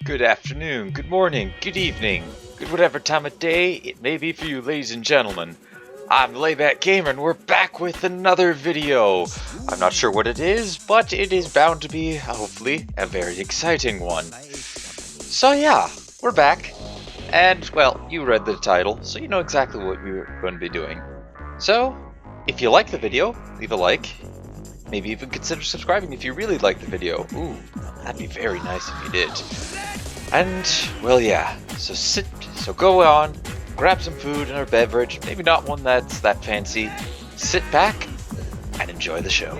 Good afternoon, good morning, good evening, good whatever time of day it may be for you, ladies and gentlemen. I'm Layback Gamer, and we're back with another video. I'm not sure what it is, but it is bound to be, hopefully, a very exciting one. So yeah, we're back. And, well, you read the title, so you know exactly what we're going to be doing. So, if you like the video, leave a like. Maybe even consider subscribing if you really like the video. Ooh, that'd be very nice if you did. And, well, yeah, so go on, grab some food and a beverage, maybe not one that's that fancy, sit back, and enjoy the show.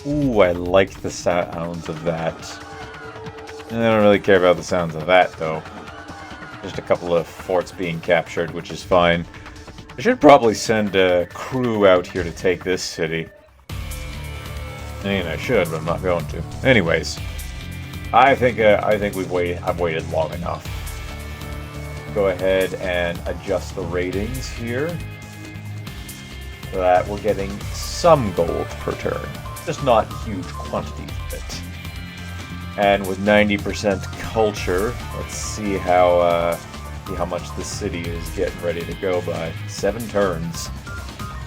Ooh, I like the sounds of that. I don't really care about the sounds of that, though. Just a couple of forts being captured, which is fine. I should probably send a crew out here to take this city. I mean, I should, but I'm not going to. Anyways, I think I've waited long enough. Go ahead and adjust the ratings here, so that we're getting some gold per turn, just not huge quantities of it. And with 90% culture, let's see how much the city is getting ready to go by. 7 turns,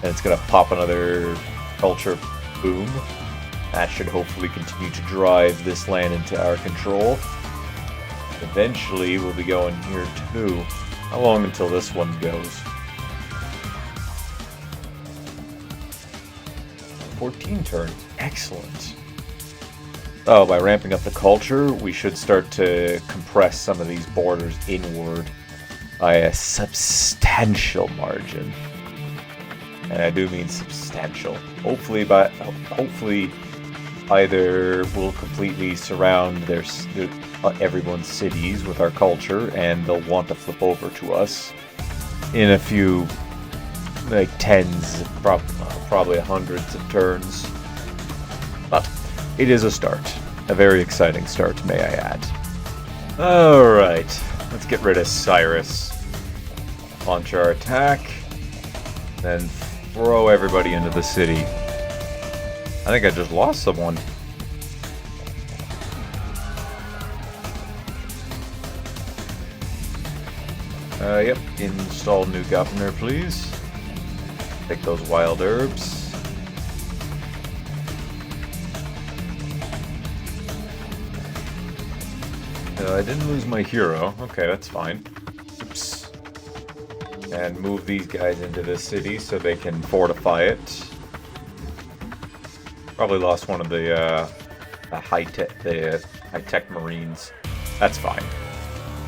and it's gonna pop another culture boom. That should hopefully continue to drive this land into our control. Eventually, we'll be going here too. How long until this one goes? 14 turns. Excellent. Oh, by ramping up the culture, we should start to compress some of these borders inward by a substantial margin. And I do mean substantial. Hopefully, either we'll completely surround everyone's cities with our culture, and they'll want to flip over to us in a few, like tens, probably hundreds of turns. But it is a start. A very exciting start, may I add. Alright, let's get rid of Cyrus. Launch our attack, then throw everybody into the city. I think I just lost someone. Yep. Install new governor, please. Take those wild herbs. I didn't lose my hero. Okay, that's fine. Oops. And move these guys into the city so they can fortify it. Probably lost one of the high-tech Marines. That's fine.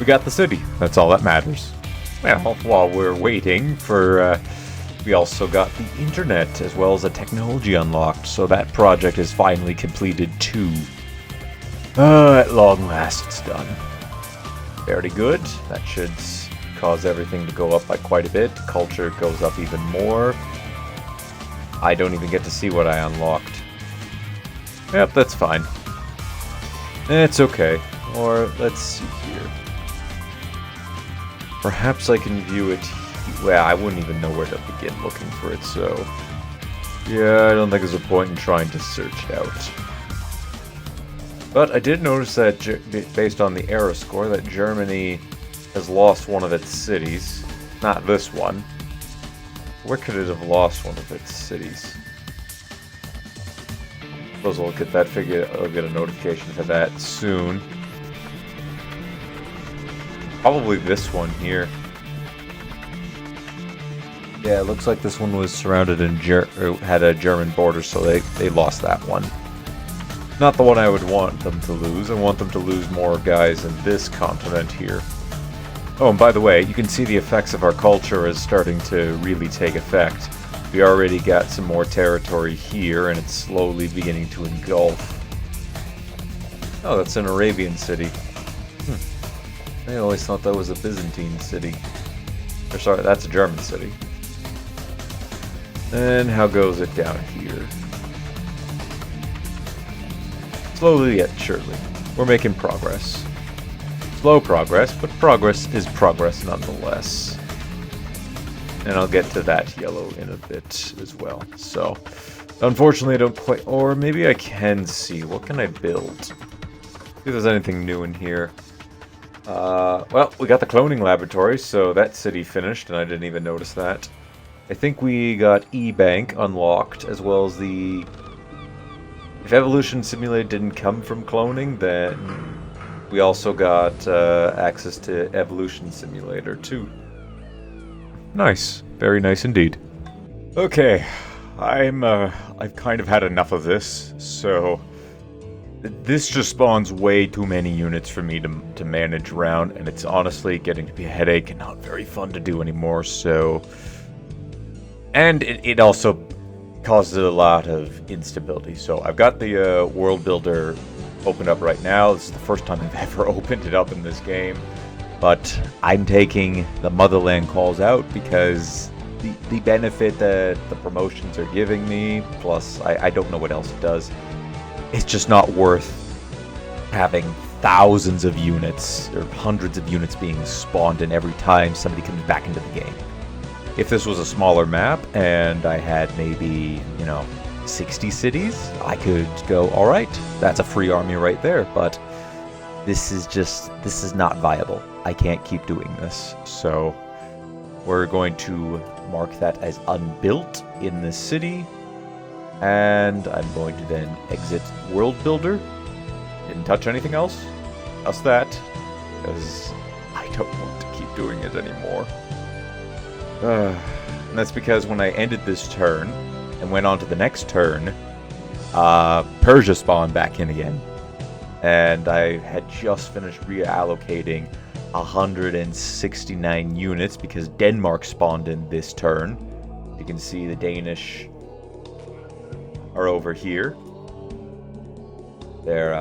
We got the city. That's all that matters. Well, while we're waiting for, we also got the internet as well as the technology unlocked, so that project is finally completed too. At long last, it's done. Very good. That should cause everything to go up by quite a bit. Culture goes up even more. I don't even get to see what I unlocked. Yep, that's fine. It's okay. Or, let's see here. Perhaps I can view it... Well, I wouldn't even know where to begin looking for it, so... Yeah, I don't think there's a point in trying to search it out. But I did notice that, based on the era score, that Germany has lost one of its cities. Not this one. Where could it have lost one of its cities? I suppose I'll get that figure. I'll get a notification for that soon. Probably this one here. Yeah, it looks like this one was surrounded in had a German border, so they lost that one. Not the one I would want them to lose. I want them to lose more guys in this continent here. Oh, and by the way, you can see the effects of our culture is starting to really take effect. We already got some more territory here, and it's slowly beginning to engulf. Oh, that's an Arabian city. I always thought that was a Byzantine city. Or sorry, that's a German city. And how goes it down here? Slowly yet surely. We're making progress. Slow progress, but progress is progress nonetheless. And I'll get to that yellow in a bit as well. So, unfortunately I don't quite... Or maybe I can see. What can I build? if there's anything new in here. Well, we got the cloning laboratory, so that city finished, and I didn't even notice that. I think we got E-Bank unlocked, as well as the... If Evolution Simulator didn't come from cloning, then we also got access to Evolution Simulator, too. Nice. Very nice indeed. Okay. I've kind of had enough of this, so... This just spawns way too many units for me to manage around, and it's honestly getting to be a headache and not very fun to do anymore, so... And it also causes a lot of instability. So I've got the world builder opened up right now. This is the first time I've ever opened it up in this game. But I'm taking the Motherland calls out because the benefit that the promotions are giving me, plus I don't know what else it does, it's just not worth having thousands of units or hundreds of units being spawned in every time somebody comes back into the game. If this was a smaller map and I had maybe, 60 cities, I could go, alright, that's a free army right there, but this is not viable. I can't keep doing this, so we're going to mark that as unbuilt in this city, and I'm going to then exit World Builder. Didn't touch anything else. Just that, because I don't want to keep doing it anymore. And that's because when I ended this turn and went on to the next turn, Persia spawned back in again. And I had just finished reallocating 169 units because Denmark spawned in this turn. You can see the Danish are over here. They're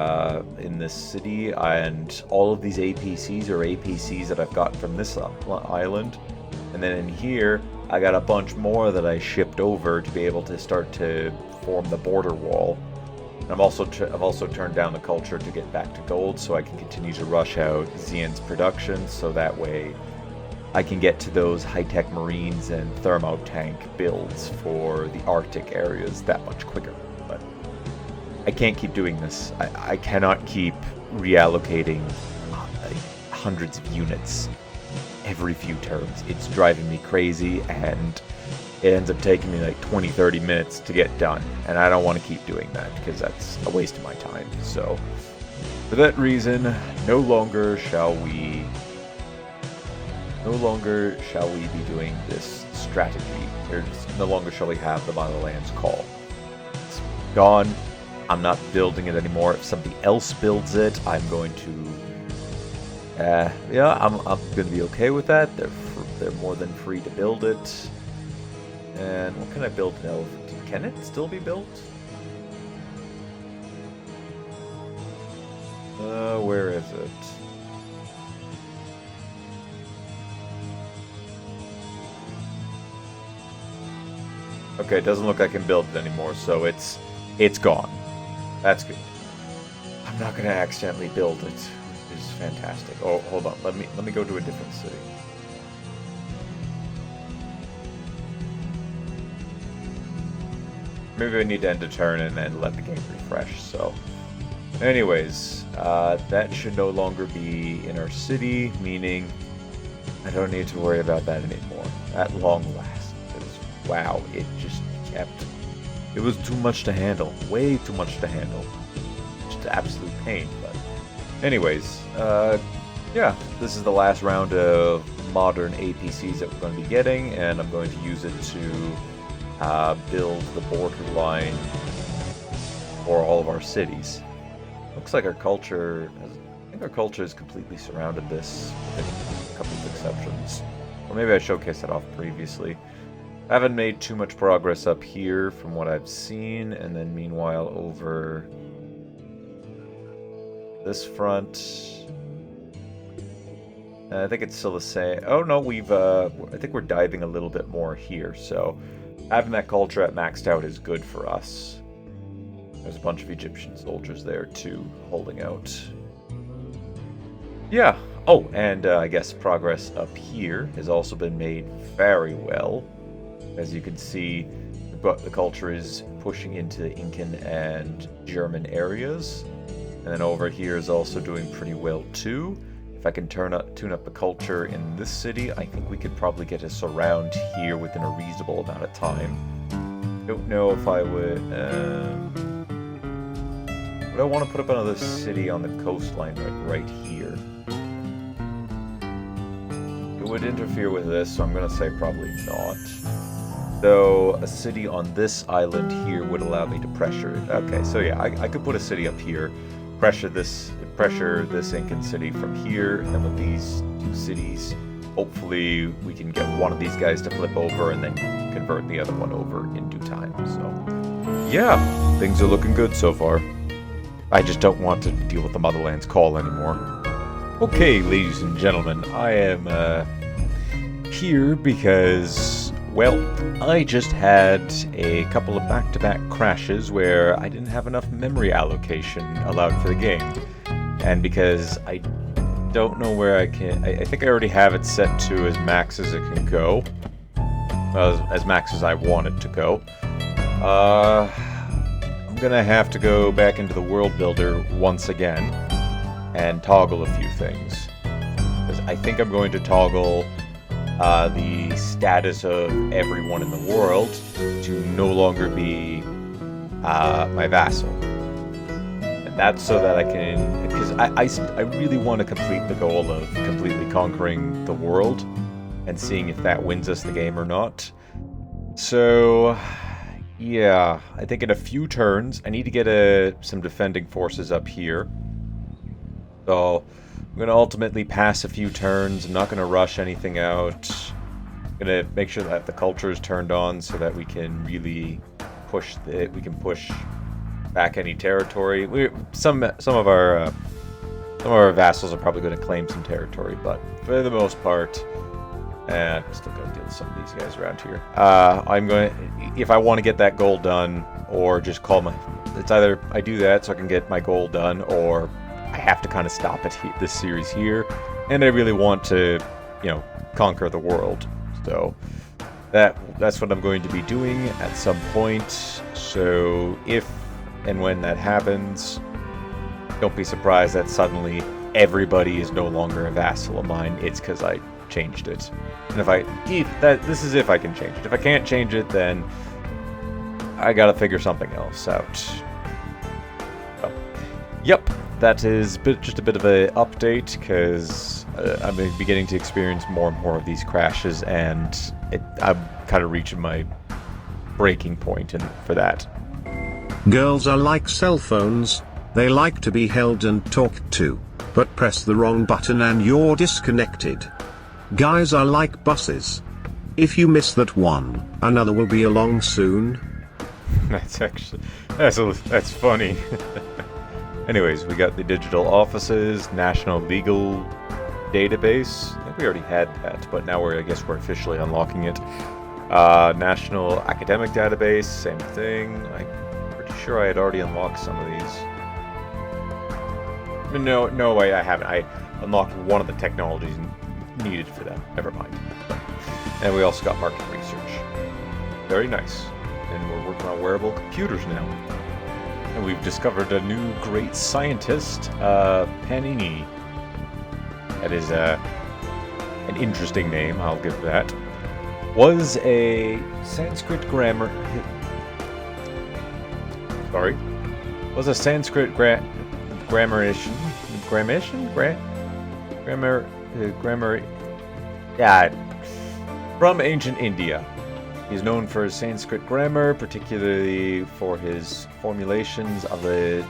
in this city, and all of these APCs are APCs that I've gotten from this island. And then in here, I got a bunch more that I shipped over to be able to start to form the border wall. And I've also turned down the culture to get back to gold, so I can continue to rush out Xian's production, so that way I can get to those high-tech marines and thermo tank builds for the Arctic areas that much quicker. But I can't keep doing this. I cannot keep reallocating hundreds of units every few turns. It's driving me crazy, and it ends up taking me like 20-30 minutes to get done, and I don't want to keep doing that because that's a waste of my time. So for that reason, no longer shall we be doing this strategy. No longer shall we have the Motherland's call. It's gone. I'm not building it anymore. If somebody else builds it, I'm going to I'm gonna be okay with that. They're more than free to build it. And what can I build now? Can it still be built? Where is it? Okay, it doesn't look like I can build it anymore, so it's gone. That's good. I'm not gonna accidentally build it. Is fantastic. Oh, hold on. Let me go to a different city. Maybe I need to end a turn and then let the game refresh. So, anyways, that should no longer be in our city, meaning I don't need to worry about that anymore. At long last. Wow, it just kept... It was too much to handle. Way too much to handle. Just absolute pain, but... Anyways, yeah, this is the last round of modern APCs that we're going to be getting, and I'm going to use it to build the borderline for all of our cities. Looks like our culture I think our culture has completely surrounded this, with a couple of exceptions. Or maybe I showcased that off previously. I haven't made too much progress up here from what I've seen, and then meanwhile over this front, I think it's still the same. Oh no, I think we're diving a little bit more here, so having that culture at maxed out is good for us. There's a bunch of Egyptian soldiers there too, holding out. Yeah. Oh, and I guess progress up here has also been made very well. As you can see, the culture is pushing into Incan and German areas. And then over here is also doing pretty well too. If I can tune up the culture in this city, I think we could probably get us around here within a reasonable amount of time. Don't know if I would... would I want to put up another city on the coastline, like right here? It would interfere with this, so I'm going to say probably not. Though a city on this island here would allow me to pressure it. Okay, so yeah, I could put a city up here, pressure this Incan city from here, and then with these two cities, hopefully we can get one of these guys to flip over and then convert the other one over in due time. So yeah, things are looking good so far. I just don't want to deal with the Motherland's call anymore. Okay, ladies and gentlemen, I am here because, well, I just had a couple of back-to-back crashes where I didn't have enough memory allocation allowed for the game. And because I don't know where I can... I think I already have it set to as max as it can go. As max as I want it to go. I'm gonna have to go back into the world builder once again and toggle a few things. Because I think I'm going to toggle the status of everyone in the world to no longer be my vassal. And that's so that I can... Because I really want to complete the goal of completely conquering the world and seeing if that wins us the game or not. So... yeah, I think in a few turns, I need to get some defending forces up here. So, I'm going to ultimately pass a few turns. I'm not going to rush anything out. I'm going to make sure that the culture is turned on so that we can really push back any territory. Some of our vassals are probably going to claim some territory, but for the most part... and I'm still going to deal with some of these guys around here. I'm going to, if I want to get that goal done, or just call my... it's either I do that so I can get my goal done, or I have to kind of stop at this series here. And I really want to, you know, conquer the world. So that's what I'm going to be doing at some point. So if and when that happens, don't be surprised that suddenly everybody is no longer a vassal of mine. It's because I changed it. And this is if I can change it. If I can't change it, then I gotta figure something else out. So, yep, that is just a bit of an update, because I'm beginning to experience more and more of these crashes, and I'm kind of reaching my breaking point for that. Girls are like cell phones, they like to be held and talked to, but press the wrong button and you're disconnected. Guys are like buses. If you miss that one, another will be along soon. That's funny. Anyways, we got the digital offices, national legal database. I think we already had that, but now I guess we're officially unlocking it. National academic database, same thing. I'm pretty sure I had already unlocked some of these. No way, I haven't. I unlocked one of the technologies needed for that. Never mind. And we also got market research. Very nice. And we're working on wearable computers now. And we've discovered a new great scientist, Panini. That is an interesting name, I'll give that. Was a Sanskrit grammar... Sorry. Was a Sanskrit grammarician? Yeah, from ancient India. He's known for his Sanskrit grammar, particularly for his formulations of the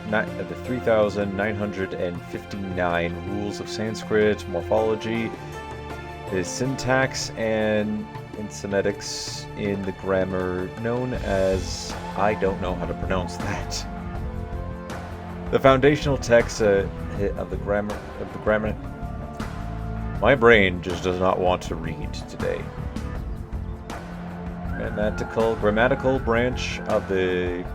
3,959 rules of Sanskrit morphology, his syntax, and phonetics in the grammar known as... I don't know how to pronounce that. The foundational text of the grammar... My brain just does not want to read today. Grammatical branch of the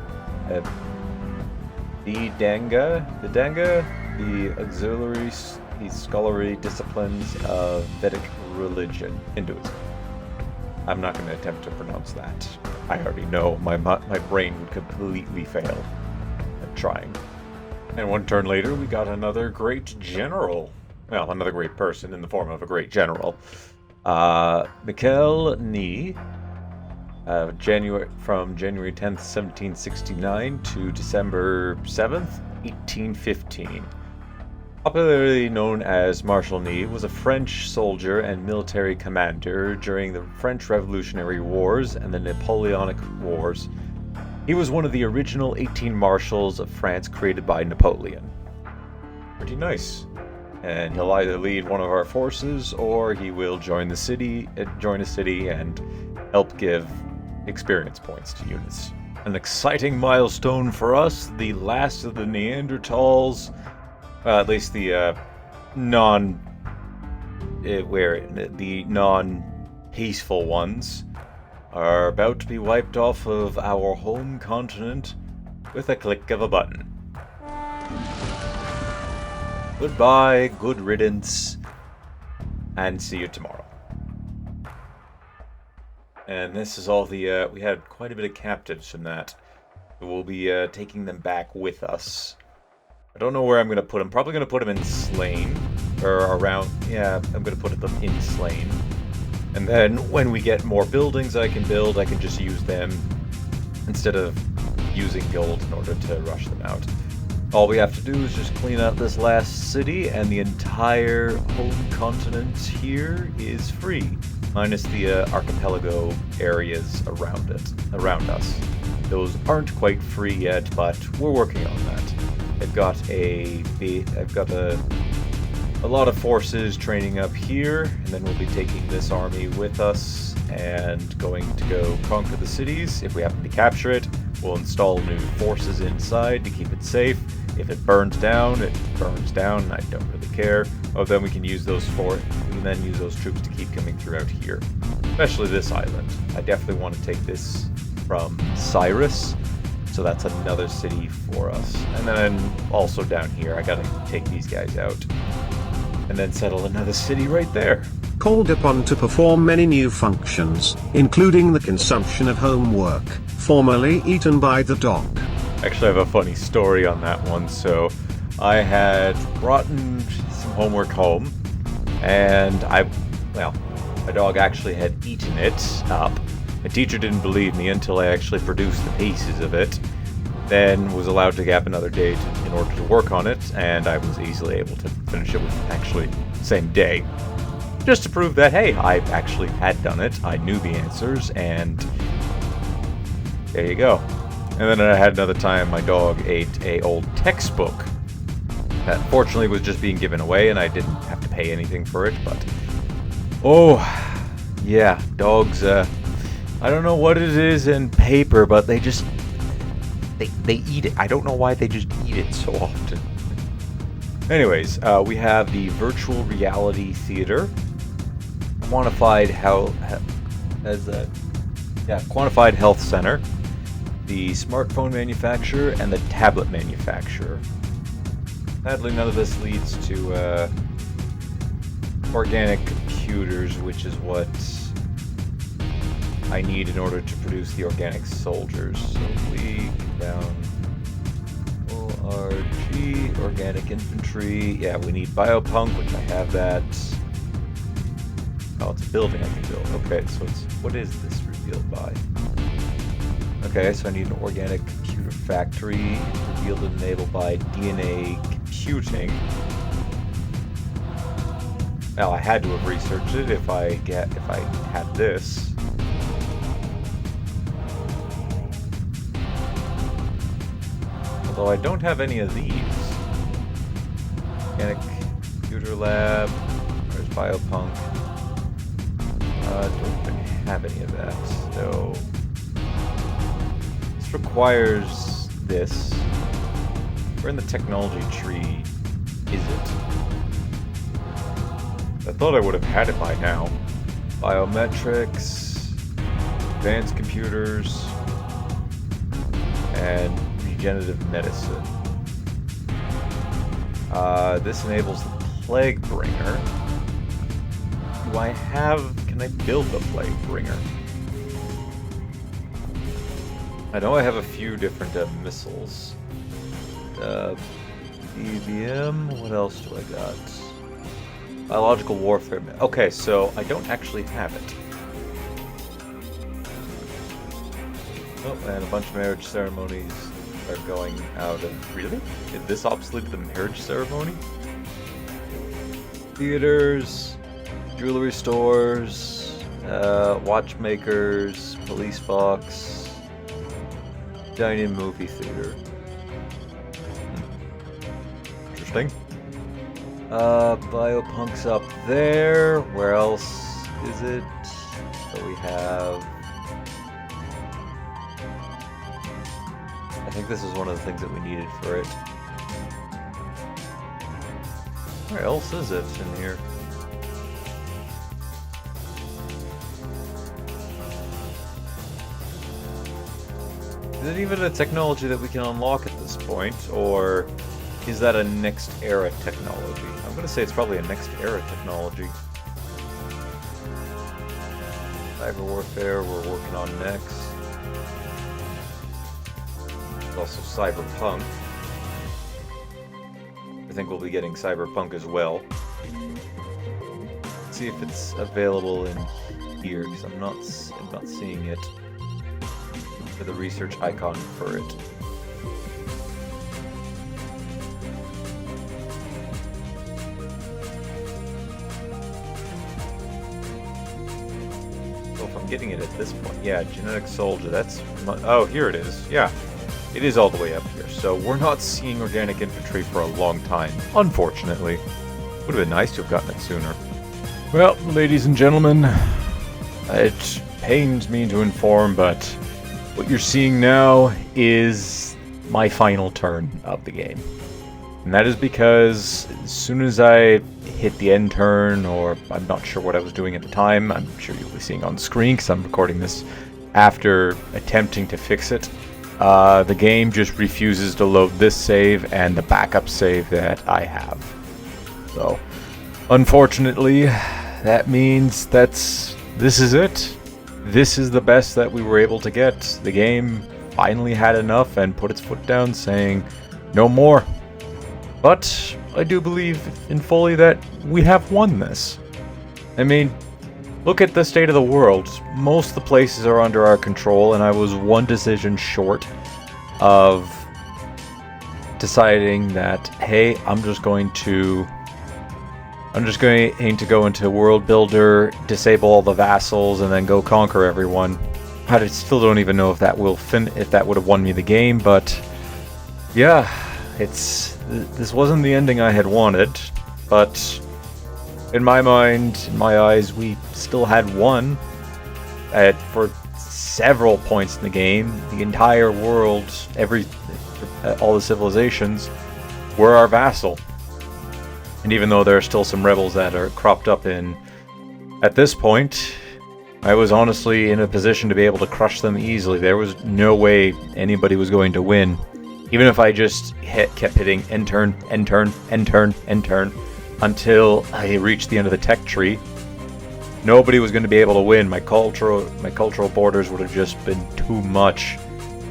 auxiliary, the scholarly disciplines of Vedic religion, Hinduism. I'm not going to attempt to pronounce that. I already know my brain would completely fail at trying. And one turn later, we got another great general. Well, another great person in the form of a great general. Mikhail Ni, from January 10th, 1769 to December 7th, 1815. Popularly known as Marshal Ney, was a French soldier and military commander during the French Revolutionary Wars and the Napoleonic Wars. He was one of the original 18 marshals of France created by Napoleon. Pretty nice. And he'll either lead one of our forces or he will join a city and help give experience points to units. An exciting milestone for us, the last of the Neanderthals, at least the non-peaceful ones, are about to be wiped off of our home continent with a click of a button. Goodbye, good riddance, and see you tomorrow. And this is all the, we had quite a bit of captives from that. We'll be taking them back with us. I don't know where I'm going to put them. Probably going to put them in Slain. Or around, yeah, I'm going to put them in Slain. And then when we get more buildings I can build, I can just use them instead of using gold in order to rush them out. All we have to do is just clean out this last city, and the entire home continent here is free. Minus the archipelago areas around us. Those aren't quite free yet, but we're working on that. I've got a lot of forces training up here, and then we'll be taking this army with us and going to go conquer the cities. If we happen to capture it, we'll install new forces inside to keep it safe. If it burns down, it burns down, and I don't really care. Oh, then we can use those troops to keep coming throughout here, especially this island. I definitely want to take this from Cyrus. So that's another city for us. And then also down here, I gotta take these guys out. And then settle another city right there. Called upon to perform many new functions, including the consumption of homework, formerly eaten by the dog. Actually, I have a funny story on that one. So I had brought in some homework home, and my dog actually had eaten it up. My teacher didn't believe me until I actually produced the pieces of it, then was allowed to have another day in order to work on it, and I was easily able to finish it with actually the same day. Just to prove that, hey, I actually had done it, I knew the answers, and there you go. And then I had another time my dog ate a old textbook that fortunately was just being given away, and I didn't have to pay anything for it, but oh, yeah, dogs, I don't know what it is in paper, but they just, they eat it. I don't know why they just eat it so often. Anyways, we have the virtual reality theater, quantified health center, the smartphone manufacturer, and the tablet manufacturer. Sadly, none of this leads to organic computers, which is what I need in order to produce the organic soldiers. So if we get down ORG, organic infantry, yeah, we need biopunk, which I have that. Oh, it's a building I can build. Okay, so what is this revealed by? Okay, so I need an organic computer factory. It's revealed and enabled by DNA computing. Now, I had to have researched it if I had this. Although I don't have any of these. Organic computer lab. There's biopunk. Don't really have any of that. So this requires this. Where in the technology tree is it? I thought I would have had it by now. Biometrics, advanced computers, and regenerative medicine. This enables the plague bringer. Can I build the plague bringer? I know I have a few different missiles. EVM. What else do I got? Biological warfare. Okay, so I don't actually have it. Oh, and a bunch of marriage ceremonies are going out of... Really? Is this obsolete the marriage ceremony? Theaters, jewelry stores, watchmakers, police box, dine-in movie theater. Interesting. Biopunk's up there. Where else is it? So we have... I think this is one of the things that we needed for it. Where else is it in here? Is it even a technology that we can unlock at this point, or is that a next era technology? I'm gonna say it's probably a next era technology. Cyber warfare we're working on next. There's also cyberpunk. I think we'll be getting cyberpunk as well. Let's see if it's available in here, because I'm not seeing it. For the research icon for it. So if I'm getting it at this point, yeah, genetic soldier, that's... Oh, here it is, yeah. It is all the way up here, so we're not seeing organic infantry for a long time, unfortunately. Would have been nice to have gotten it sooner. Well, ladies and gentlemen, it pains me to inform, but what you're seeing now is my final turn of the game. And that is because as soon as I hit the end turn, or I'm not sure what I was doing at the time, I'm sure you'll be seeing on screen because I'm recording this after attempting to fix it, the game just refuses to load this save and the backup save that I have. So, unfortunately, that means this is it. This is the best that we were able to get. The game finally had enough and put its foot down, saying no more. But I do believe in fully that we have won this. I mean, look at the state of the world. Most of the places are under our control, and I was one decision short of deciding that, hey, I'm just going to go into World Builder, disable all the vassals, and then go conquer everyone. I still don't even know if that would have won me the game, but yeah, this wasn't the ending I had wanted, but in my mind, in my eyes, we still had won for several points in the game. The entire world, all the civilizations were our vassal. And even though there are still some rebels that are cropped up at this point, I was honestly in a position to be able to crush them easily. There was no way anybody was going to win. Even if I just kept hitting end turn, end turn, end turn, end turn, until I reached the end of the tech tree, nobody was going to be able to win. My cultural borders would have just been too much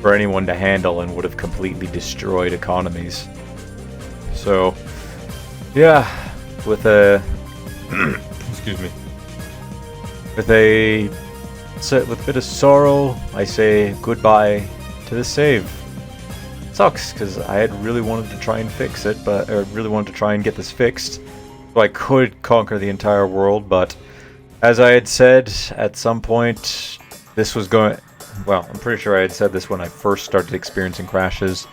for anyone to handle and would have completely destroyed economies. So, yeah, with a excuse me, with a bit of sorrow, I say goodbye to the save. Sucks because I had really wanted to try and fix it, or really wanted to try and get this fixed, so I could conquer the entire world. But as I had said at some point, this was going. Well, I'm pretty sure I had said this when I first started experiencing crashes.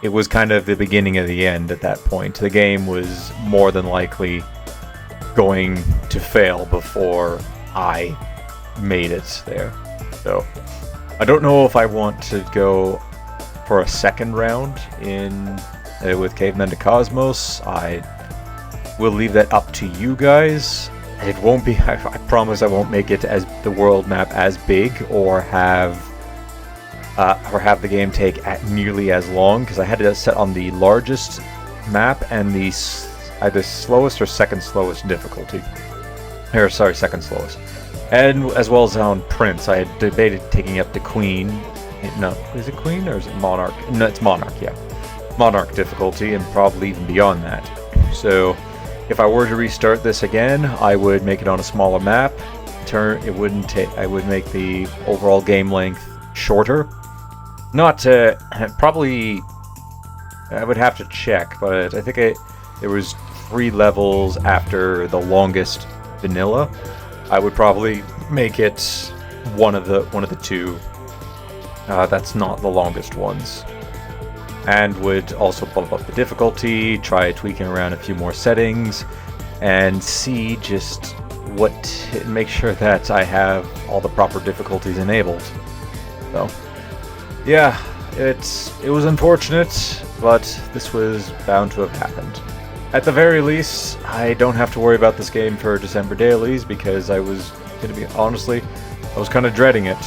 It was kind of the beginning of the end at that point. The game was more than likely going to fail before I made it there. So, I don't know if I want to go for a second round with Caveman to Cosmos. I will leave that up to you guys. It won't be, I promise I won't make it as the world map as big or have the game take nearly as long, because I had it set on the largest map and the either slowest or second slowest difficulty. Or sorry, second slowest. And as well as on Prince, I had debated taking up the Queen. No, is it Queen or is it Monarch? No, it's Monarch, yeah. Monarch difficulty and probably even beyond that. So if I were to restart this again, I would make it on a smaller map. It wouldn't take. I would make the overall game length shorter. Not probably. I would have to check, but I think there was 3 levels after the longest vanilla. I would probably make it one of the 2. That's not the longest ones. And would also bump up the difficulty, try tweaking around a few more settings, and see just make sure that I have all the proper difficulties enabled. So, yeah, it was unfortunate, but this was bound to have happened. At the very least, I don't have to worry about this game for December dailies, because I was kind of dreading it.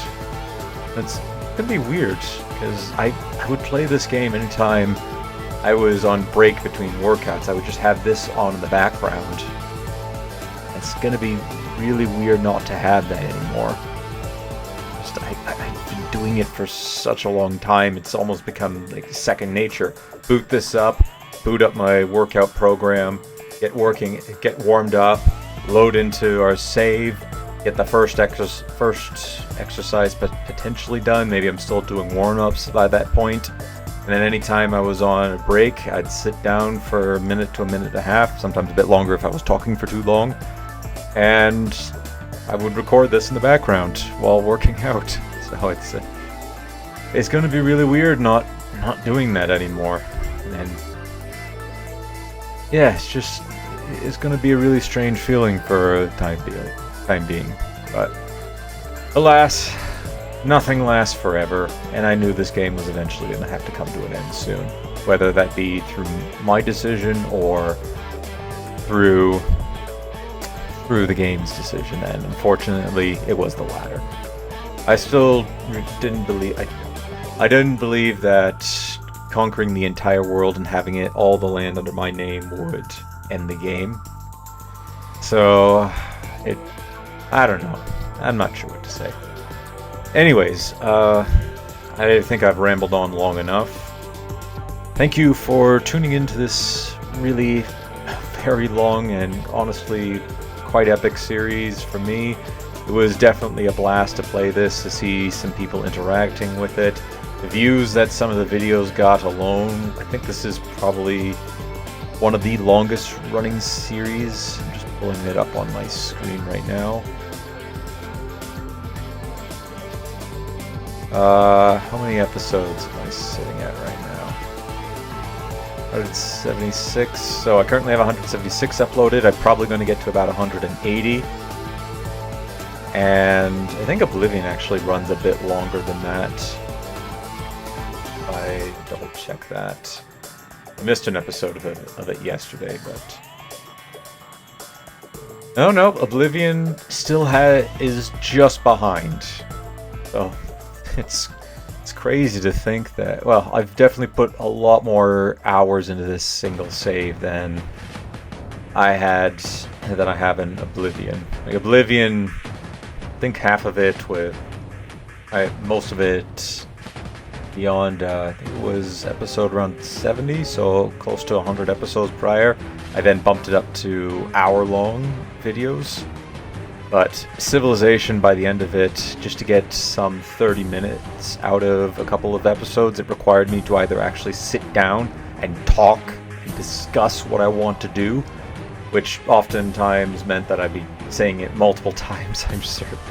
It's gonna be weird, because I would play this game anytime I was on break between workouts. I would just have this on in the background. It's gonna be really weird not to have that anymore. I've been doing it for such a long time, it's almost become like second nature. Boot this up, boot up my workout program, get warmed up, load into our save, get the first exercise potentially done. Maybe I'm still doing warm-ups by that point. And then anytime I was on a break, I'd sit down for a minute to a minute and a half, sometimes a bit longer if I was talking for too long. And I would record this in the background while working out. So it's going to be really weird not doing that anymore. And yeah, it's going to be a really strange feeling for a time being. But alas, nothing lasts forever, and I knew this game was eventually going to have to come to an end soon. Whether that be through my decision or through the game's decision, and unfortunately it was the latter. I still didn't believe I didn't believe that conquering the entire world and having all the land under my name would end the game. So I don't know. I'm not sure what to say. Anyways, I think I've rambled on long enough. Thank you for tuning into this really very long and honestly quite epic series for me. It was definitely a blast to play this, to see some people interacting with it. The views that some of the videos got alone, I think this is probably one of the longest running series. I'm just pulling it up on my screen right now. How many episodes am I sitting at right now? 176. So I currently have 176 uploaded. I'm probably going to get to about 180. And I think Oblivion actually runs a bit longer than that. I double check that. I missed an episode of it yesterday, but no, Oblivion still is just behind. So it's crazy to think that. Well, I've definitely put a lot more hours into this single save than I have in Oblivion. Like Oblivion, I think half of it most of it beyond, I think it was episode around 70, so close to 100 episodes prior. I then bumped it up to hour-long videos. But Civilization, by the end of it, just to get some 30 minutes out of a couple of episodes, it required me to either actually sit down and talk and discuss what I want to do, which oftentimes meant that I'd be saying it multiple times, I'm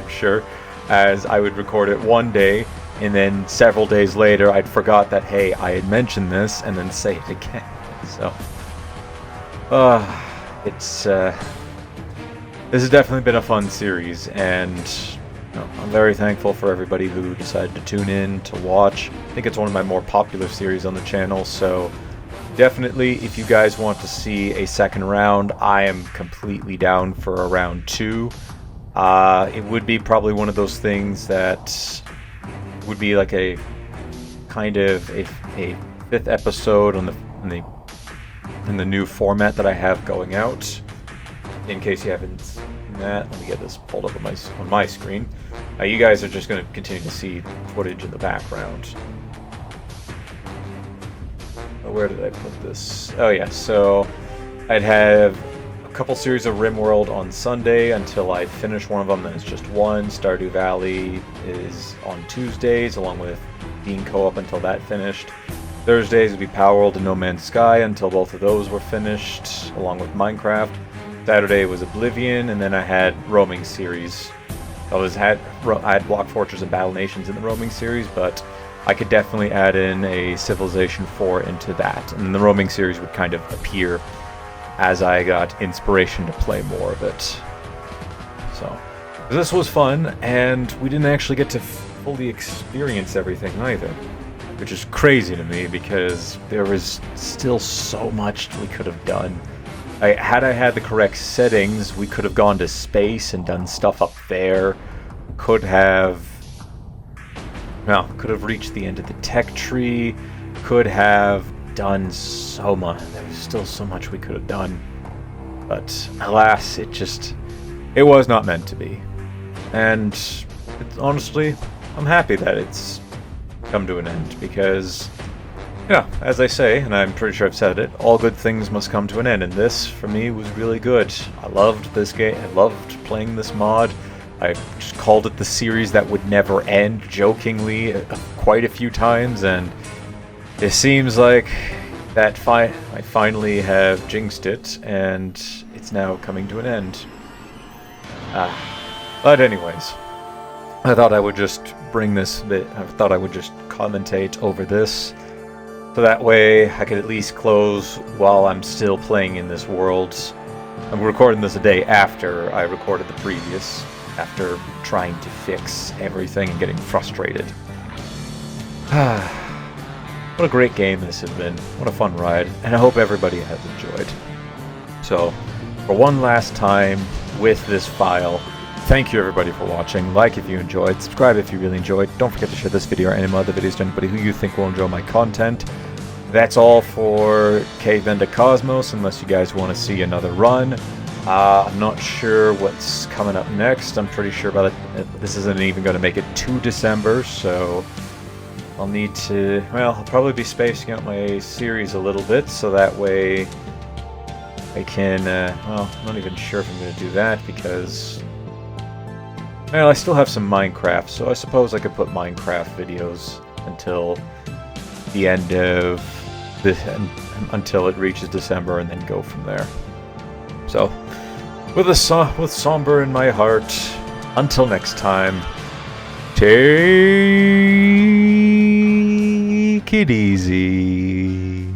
sure, as I would record it one day, and then several days later I'd forgot that, hey, I had mentioned this, and then say it again. So, this has definitely been a fun series, and I'm very thankful for everybody who decided to tune in to watch. I think it's one of my more popular series on the channel, so definitely if you guys want to see a second round, I am completely down for a round 2. It would be probably one of those things that would be like a kind of a 5th episode in the new format that I have going out. In case you haven't seen that, let me get this pulled up on my screen. You guys are just going to continue to see footage in the background. where did I put this? Oh yeah, so I'd have a couple series of RimWorld on Sunday until I finish one of them, then it's just one. Stardew Valley is on Tuesdays, along with Bean Co-op until that finished. Thursdays would be Power World and No Man's Sky until both of those were finished, along with Minecraft. Saturday was Oblivion, and then I had Roaming Series. I had Block Fortress and Battle Nations in the Roaming Series, but I could definitely add in a Civilization 4 into that, and the Roaming Series would kind of appear as I got inspiration to play more of it. So, this was fun, and we didn't actually get to fully experience everything either, which is crazy to me because there was still so much we could have done. Had I had the correct settings, we could have gone to space and done stuff up there. Could have reached the end of the tech tree. Could have done so much. There's still so much we could have done. But alas, it was not meant to be. And honestly, I'm happy that it's come to an end because, yeah, as I say, and I'm pretty sure I've said it, all good things must come to an end, and this, for me, was really good. I loved this game. I loved playing this mod. I just called it the series that would never end, jokingly, quite a few times, and it seems like that I finally have jinxed it, and it's now coming to an end. But anyways, I thought I would just commentate over this, so that way I could at least close while I'm still playing in this world. I'm recording this a day after I recorded the previous, after trying to fix everything and getting frustrated. What a great game this has been. What a fun ride, and I hope everybody has enjoyed. So, for one last time with this file, thank you everybody for watching. Like if you enjoyed, subscribe if you really enjoyed. Don't forget to share this video or any of my other videos to anybody who you think will enjoy my content. That's all for Caveman to Cosmos, unless you guys want to see another run. I'm not sure what's coming up next. I'm pretty sure this isn't even going to make it to December, so I'll need to, I'll probably be spacing out my series a little bit, so that way I can, I'm not even sure if I'm going to do that, because, I still have some Minecraft, so I suppose I could put Minecraft videos until the end of until it reaches December, and then go from there. So, with somber in my heart, until next time, take it easy.